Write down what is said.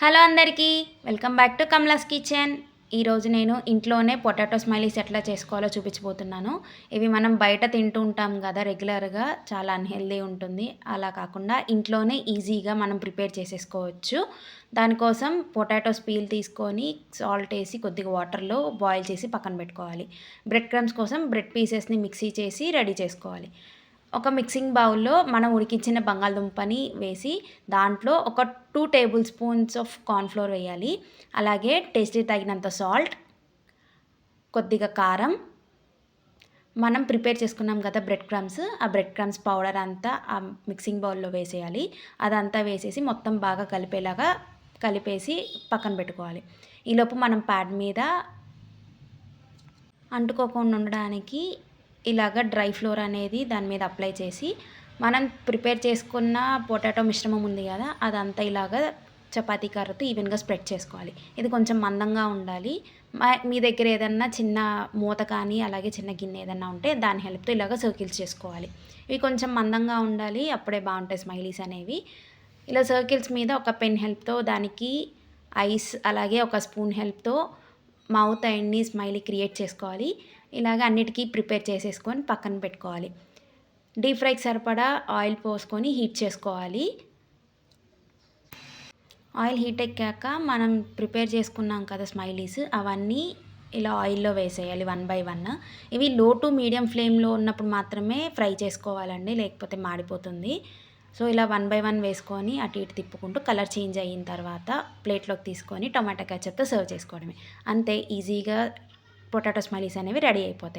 Hello అందరికీ welcome back to కమలాస్ kitchen. ఈరోజు నేను ఇంట్లోనే పొటాటో స్మైలీస్ ఎట్లా చేసుకోవాలో చూపించబోతున్నాను. ఇవి మనం బయట తింటూ ఉంటాం కదా రెగ్యులర్గా, చాలా అన్హెల్దీ ఉంటుంది. అలా కాకుండా ఇంట్లోనే ఈజీగా మనం ప్రిపేర్ చేసేసుకోవచ్చు. దానికోసం పొటాటోస్ పీల్ తీసుకొని సాల్ట్ వేసి కొద్దిగా వాటర్లో బాయిల్ చేసి పక్కన పెట్టుకోవాలి. బ్రెడ్ క్రమ్స్ కోసం బ్రెడ్ పీసెస్ని మిక్సీ చేసి రెడీ చేసుకోవాలి. ఒక మిక్సింగ్ బౌల్‌లో మనం ఉడికించిన బంగాళదుంపని వేసి దాంట్లో ఒక 2 table spoons of corn flour వేయాలి. అలాగే టేస్ట్‌కి తగినంత సాల్ట్, కొద్దిగా కారం, మనం ప్రిపేర్ చేసుకున్నాం కదా బ్రెడ్ క్రమ్స్, ఆ బ్రెడ్ క్రమ్స్ పౌడర్ అంతా ఆ మిక్సింగ్ బౌల్‌లో వేసేయాలి. అదంతా వేసేసి మొత్తం బాగా కలిపేలాగా కలిపేసి పక్కన పెట్టుకోవాలి. ఈలోపు మనం ప్యాన్ మీద అంటుకోకుండా ఉండడానికి ఇలాగ డ్రై ఫ్లోర్ అనేది దాని మీద అప్లై చేసి మనం ప్రిపేర్ చేసుకున్న పొటాటో మిశ్రమం ఉంది కదా, అదంతా ఇలాగ చపాతీ కర్రతో ఈవెన్గా స్ప్రెడ్ చేసుకోవాలి. ఇది కొంచెం మందంగా ఉండాలి. మీ దగ్గర ఏదన్నా చిన్న మూత కానీ అలాగే చిన్న గిన్నె ఏదన్నా ఉంటే దాని హెల్ప్తో ఇలాగ సర్కిల్స్ చేసుకోవాలి. ఇవి కొంచెం మందంగా ఉండాలి, అప్పుడే బాగుంటాయి స్మైలీస్ అనేవి. ఇలా సర్కిల్స్ మీద ఒక పెన్ హెల్ప్తో దానికి ఐస్ అలాగే ఒక స్పూన్ హెల్ప్తో మౌత్ అండ్ని స్మైలీ క్రియేట్ చేసుకోవాలి. ఇలాగ అన్నిటికీ ప్రిపేర్ చేసేసుకొని పక్కన పెట్టుకోవాలి. డీప్ ఫ్రైకి సరిపడా ఆయిల్ పోసుకొని హీట్ చేసుకోవాలి. ఆయిల్ హీట్ ఎక్కాక మనం ప్రిపేర్ చేసుకున్నాం కదా స్మైలీస్, అవన్నీ ఇలా ఆయిల్లో వేసేయాలి 1 బై 1. ఇవి లో టు మీడియం ఫ్లేమ్లో ఉన్నప్పుడు మాత్రమే ఫ్రై చేసుకోవాలండి, లేకపోతే మాడిపోతుంది. సో ఇలా 1 బై 1 వేసుకొని అటు ఇటు తిప్పుకుంటూ కలర్ చేంజ్ అయిన తర్వాత ప్లేట్లోకి తీసుకొని టొమాటో కెచప్తో సర్వ్ చేసుకోవడమే. అంతే, ఈజీగా పొటాటో స్మైలీస్ అనేవి రెడీ అయిపోతాయి.